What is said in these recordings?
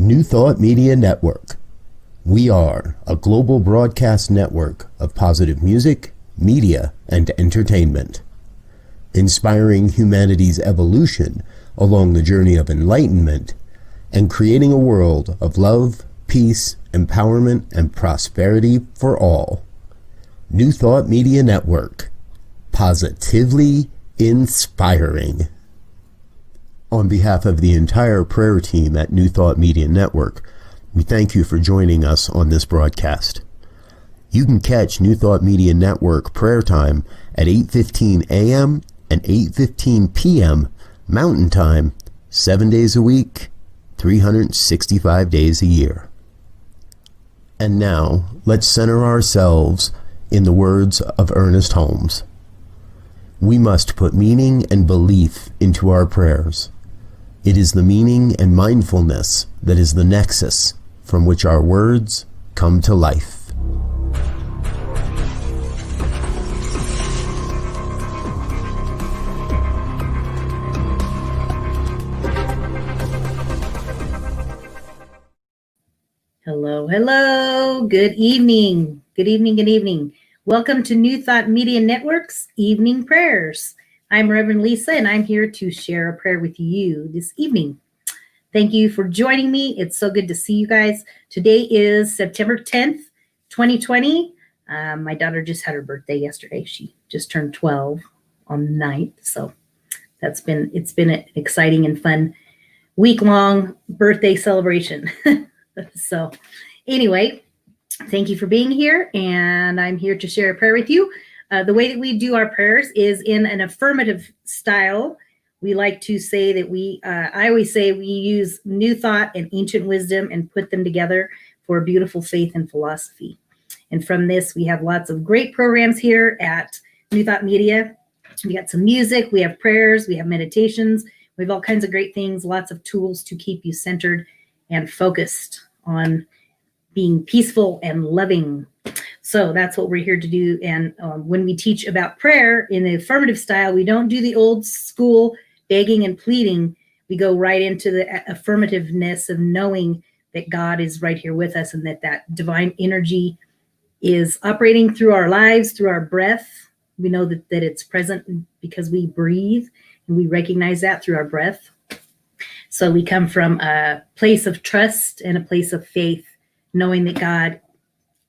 New Thought Media Network. We are a global broadcast network of positive music, media, and entertainment, inspiring humanity's evolution along the journey of enlightenment and creating a world of love, peace, empowerment, and prosperity for all. New Thought Media Network. Positively inspiring. On behalf of the entire prayer team at New Thought Media Network, we thank you for joining us on this broadcast. You can catch New Thought Media Network prayer time at 8:15 a.m. and 8:15 p.m. Mountain Time, 7 days a week, 365 days a year. And now, let's center ourselves in the words of Ernest Holmes. We must put meaning and belief into our prayers. It is the meaning and mindfulness that is the nexus from which our words come to life. Hello, hello. Good evening. Good evening, good evening. Welcome to New Thought Media Network's Evening Prayers. I'm Reverend Lisa, and I'm here to share a prayer with you this evening. Thank you for joining me. It's so good to see you guys. Today is September 10th, 2020. My daughter just had her birthday yesterday. She just turned 12 on the 9th. So it's been an exciting and fun week-long birthday celebration. So anyway, thank you for being here, and I'm here to share a prayer with you. The way that we do our prayers is in an affirmative style. We like to say that I always say we use new thought and ancient wisdom and put them together for a beautiful faith and philosophy. And from this, we have lots of great programs here at New Thought Media. We got some music, we have prayers, we have meditations, we have all kinds of great things, lots of tools to keep you centered and focused on being peaceful and loving. So that's what we're here to do. And when we teach about prayer in the affirmative style, we don't do the old school begging and pleading. We go right into the affirmativeness of knowing that God is right here with us and that divine energy is operating through our lives, through our breath. We know that it's present because we breathe, and we recognize that through our breath. So we come from a place of trust and a place of faith, knowing that God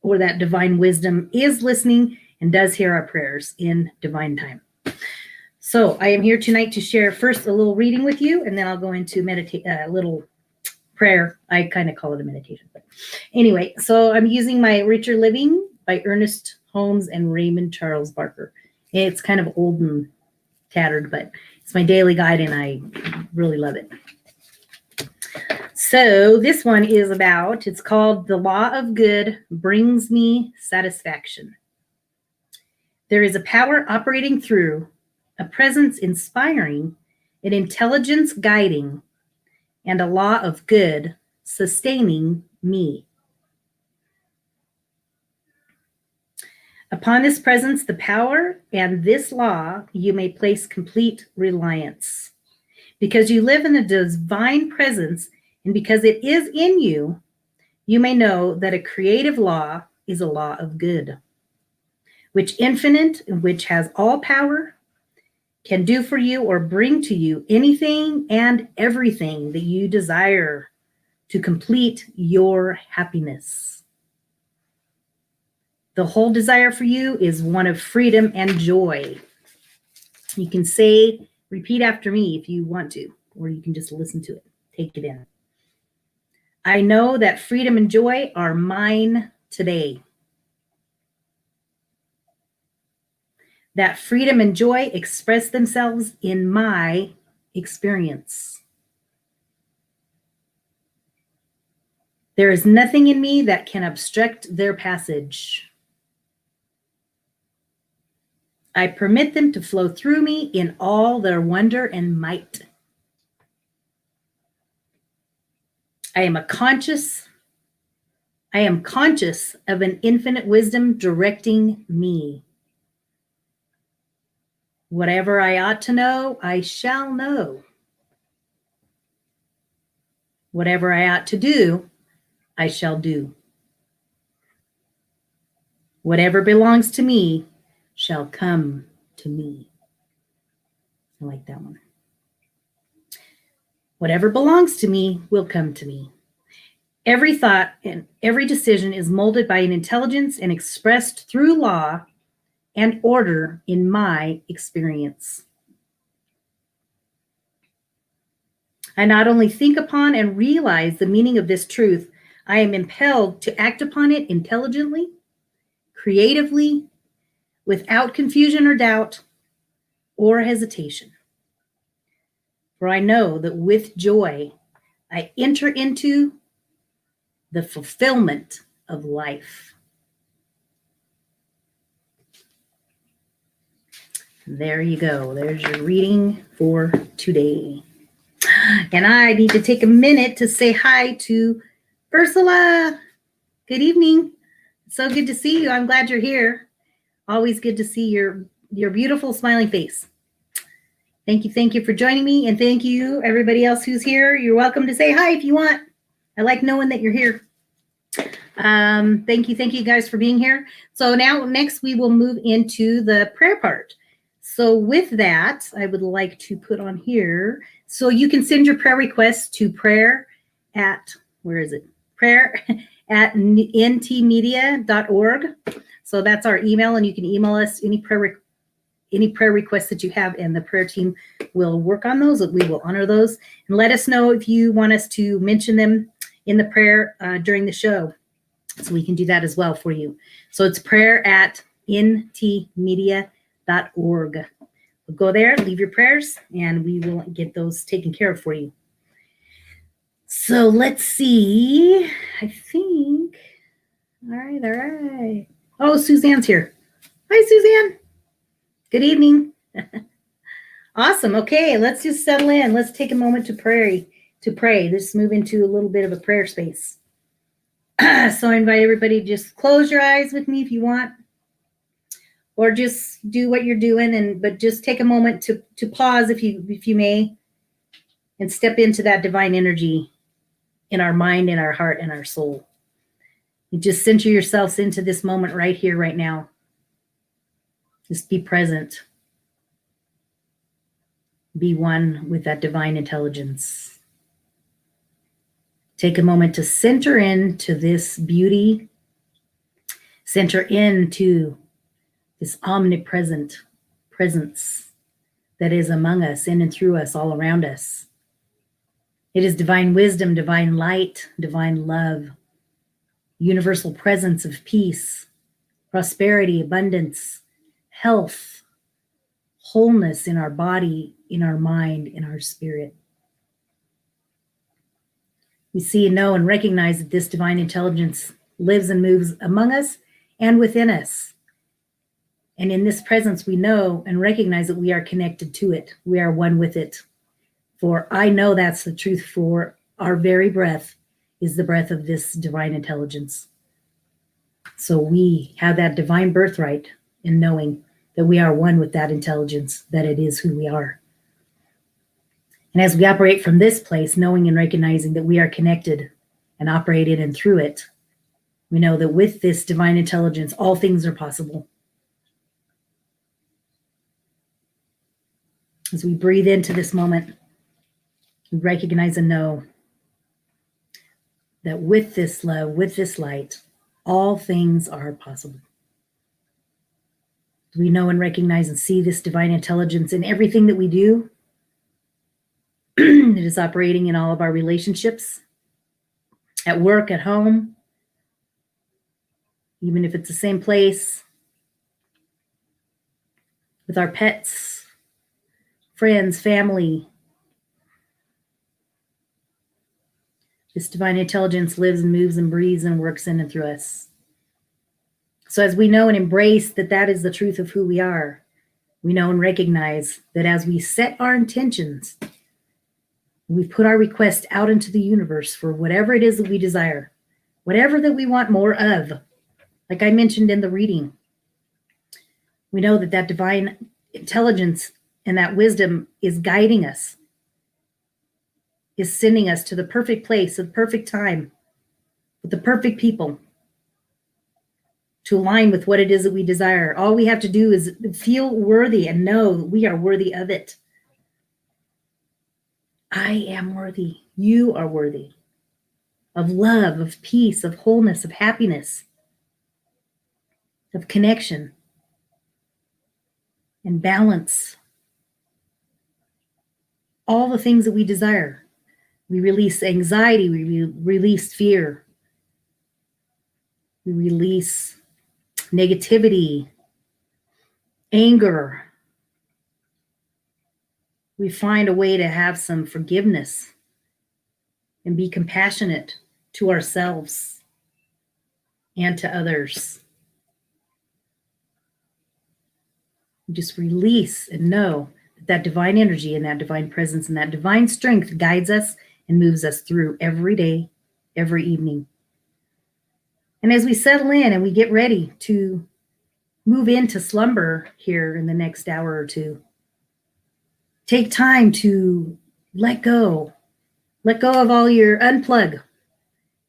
or that divine wisdom is listening and does hear our prayers in divine time. So I am here tonight to share first a little reading with you, and then I'll go into a little prayer. I kind of call it a meditation. But anyway, so I'm using my Richer Living by Ernest Holmes and Raymond Charles Barker. It's kind of old and tattered, but it's my daily guide, and I really love it. So this one is it's called The Law of Good Brings Me Satisfaction. There is a power operating through, a presence inspiring, an intelligence guiding, and a law of good sustaining me. Upon this presence, the power, and this law, you may place complete reliance. Because you live in the divine presence, and because it is in you, you may know that a creative law is a law of good, which infinite and which has all power, can do for you or bring to you anything and everything that you desire to complete your happiness. The whole desire for you is one of freedom and joy. You can repeat after me if you want to, or you can just listen to it, take it in. I know that freedom and joy are mine today. That freedom and joy express themselves in my experience. There is nothing in me that can obstruct their passage. I permit them to flow through me in all their wonder and might. I am conscious of an infinite wisdom directing me. Whatever I ought to know, I shall know. Whatever I ought to do, I shall do. Whatever belongs to me shall come to me. I like that one. Whatever belongs to me will come to me. Every thought and every decision is molded by an intelligence and expressed through law and order in my experience. I not only think upon and realize the meaning of this truth, I am impelled to act upon it intelligently, creatively, without confusion or doubt or hesitation. For I know that with joy, I enter into the fulfillment of life. There you go. There's your reading for today. And I need to take a minute to say hi to Ursula. Good evening. So good to see you. I'm glad you're here. Always good to see your beautiful smiling face. Thank you for joining me, and thank you everybody else who's here. You're welcome to say hi if you want. I like knowing that you're here. Thank you guys for being here. So now next we will move into the prayer part. So with that, I would like to put on here, so you can send your prayer requests to prayer at ntmedia.org. So that's our email, and you can email us any prayer requests that you have, and the prayer team will work on those. We will honor those, and let us know if you want us to mention them in the prayer during the show. So we can do that as well for you. So it's prayer at ntmedia.org. We'll go there, leave your prayers, and we will get those taken care of for you. So let's see. I think. All right. Oh, Suzanne's here. Hi, Suzanne. Good evening. Awesome. Okay, let's just settle in. Let's take a moment to pray. Let's move into a little bit of a prayer space. So I invite everybody to just close your eyes with me if you want, or just do what you're doing, but just take a moment to pause if you may, and step into that divine energy in our mind, in our heart, and our soul. You just center yourselves into this moment right here, right now. Just be present. Be one with that divine intelligence. Take a moment to center into this beauty. Center into this omnipresent presence that is among us, in and through us, all around us. It is divine wisdom, divine light, divine love, universal presence of peace, prosperity, abundance, health, wholeness in our body, in our mind, in our spirit. We see and know and recognize that this divine intelligence lives and moves among us and within us. And in this presence, we know and recognize that we are connected to it. We are one with it. For I know that's the truth, for our very breath is the breath of this divine intelligence. So we have that divine birthright in knowing that we are one with that intelligence, that it is who we are. And as we operate from this place, knowing and recognizing that we are connected and operate in and through it, we know that with this divine intelligence, all things are possible. As we breathe into this moment, we recognize and know that with this love, with this light, all things are possible. We know and recognize and see this divine intelligence in everything that we do. It is operating in all of our relationships, at work, at home, even if it's the same place, with our pets, friends, family. This divine intelligence lives and moves and breathes and works in and through us. So as we know and embrace that that is the truth of who we are, we know and recognize that as we set our intentions, we put our request out into the universe for whatever it is that we desire, whatever that we want more of. Like I mentioned in the reading, we know that that divine intelligence and that wisdom is guiding us, is sending us to the perfect place at the perfect time with the perfect people to align with what it is that we desire. All we have to do is feel worthy and know that we are worthy of it. I am worthy. You are worthy of love, of peace, of wholeness, of happiness, of connection and balance. All the things that we desire. We release anxiety, we release fear, we release negativity, anger. We find a way to have some forgiveness and be compassionate to ourselves and to others. We just release and know that divine energy and that divine presence and that divine strength guides us and moves us through every day, every evening. And as we settle in and we get ready to move into slumber here in the next hour or two, take time to let go. Let go of all your unplug,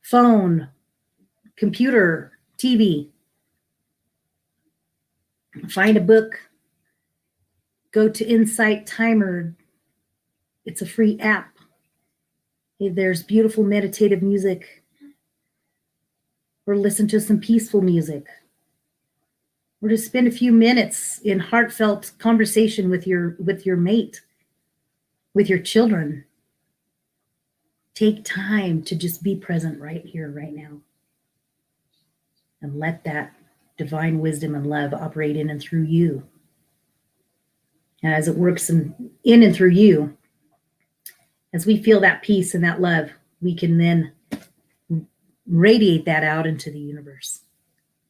phone, computer, TV. Find a book. Go to Insight Timer. It's a free app. There's beautiful meditative music. Or listen to some peaceful music. Or to spend a few minutes in heartfelt conversation with your mate, with your children. Take time to just be present right here, right now. And let that divine wisdom and love operate in and through you. And as it works in and through you, as we feel that peace and that love, we can then radiate that out into the universe.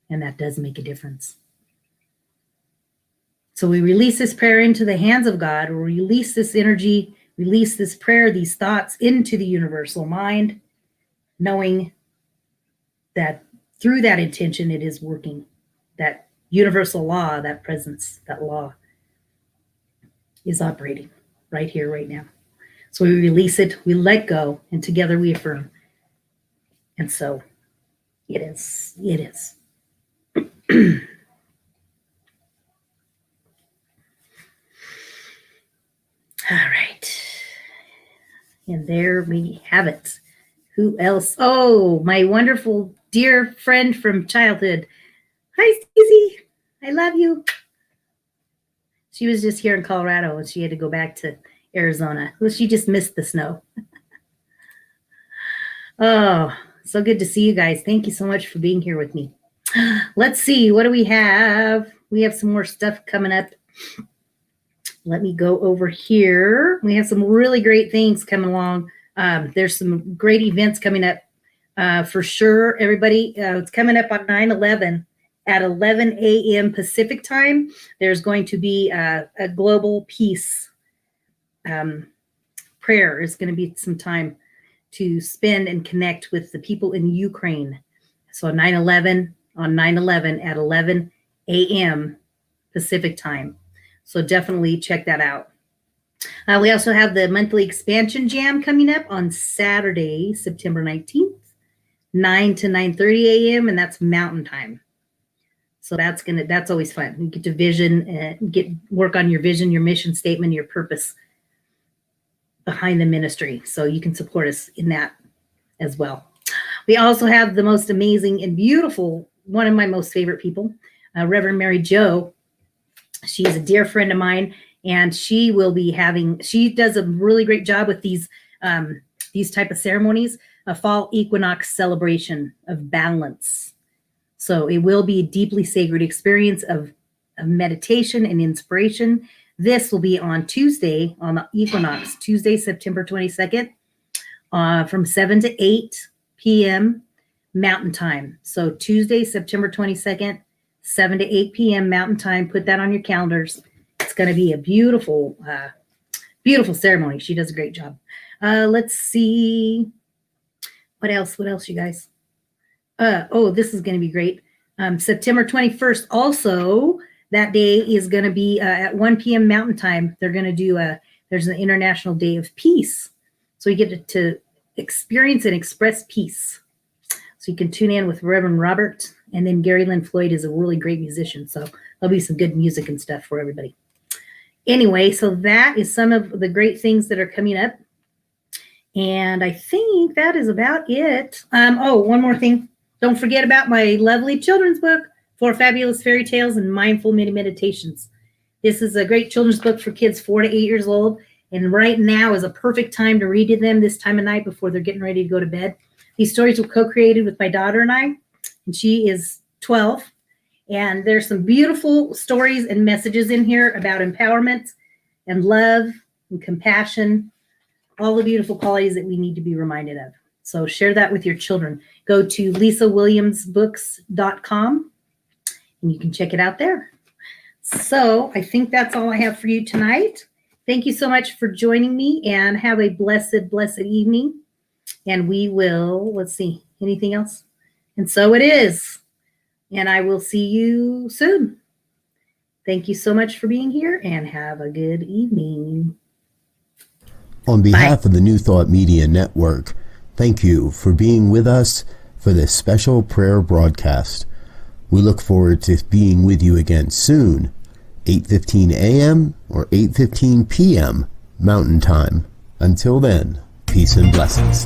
And that does make a difference. So we release this prayer into the hands of God, or release this energy, release this prayer, these thoughts into the universal mind, knowing that through that intention, it is working. That universal law, that presence, that law is operating right here, right now. So we release it, we let go, and together we affirm. And so it is. It is. All right. And there we have it. Who else? Oh, my wonderful dear friend from childhood. Hi, Stacey. I love you. She was just here in Colorado and she had to go back to Arizona. Well, she just missed the snow. Oh, so good to see you guys. Thank you so much for being here with me. Let's see. What do we have? We have some more stuff coming up. Let me go over here. We have some really great things coming along. There's some great events coming up for sure, everybody. It's coming up on 9/11 at 11 a.m. Pacific time. There's going to be a global peace prayer. It's going to be some time to spend and connect with the people in Ukraine. So on 9/11 at 11 a.m. Pacific time. So definitely check that out. We also have the monthly expansion jam coming up on Saturday, September 19th, 9 to 9:30 a.m. and that's Mountain Time. So that's always fun. You get to vision, work on your vision, your mission statement, your purpose behind the ministry. So you can support us in that as well. We also have the most amazing and beautiful, one of my most favorite people, Reverend Mary Jo. She's a dear friend of mine, and she does a really great job with these type of ceremonies, a fall equinox celebration of balance. So it will be a deeply sacred experience of meditation and inspiration. This will be on Tuesday, on the equinox, Tuesday, September 22nd, from 7 to 8 p.m. Mountain Time. So Tuesday, September 22nd, 7 to 8 p.m. Mountain Time. Put that on your calendars. It's going to be a beautiful, beautiful ceremony. She does a great job. Let's see. What else, you guys? This is going to be great. September 21st, also, that day is going to be at 1 p.m. Mountain Time. They're going to do there's an International Day of Peace. So you get to experience and express peace. So you can tune in with Reverend Robert, and then Gary Lynn Floyd is a really great musician. So there'll be some good music and stuff for everybody. Anyway, so that is some of the great things that are coming up. And I think that is about it. One more thing. Don't forget about my lovely children's book, 4 Fabulous Fairy Tales and Mindful Mini Meditations. This is a great children's book for kids 4 to 8 years old. And right now is a perfect time to read to them this time of night before they're getting ready to go to bed. These stories were co-created with my daughter and I, and she is 12. And there's some beautiful stories and messages in here about empowerment and love and compassion, all the beautiful qualities that we need to be reminded of. So share that with your children. Go to lisawilliamsbooks.com and you can check it out there. So I think that's all I have for you tonight. Thank you so much for joining me, and have a blessed, blessed evening. And we will, let's see, anything else? And so it is. And I will see you soon. Thank you so much for being here, and have a good evening. On behalf of the New Thought Media Network, thank you for being with us for this special prayer broadcast. We look forward to being with you again soon, 8:15 a.m. or 8:15 p.m. Mountain Time. Until then, peace and blessings.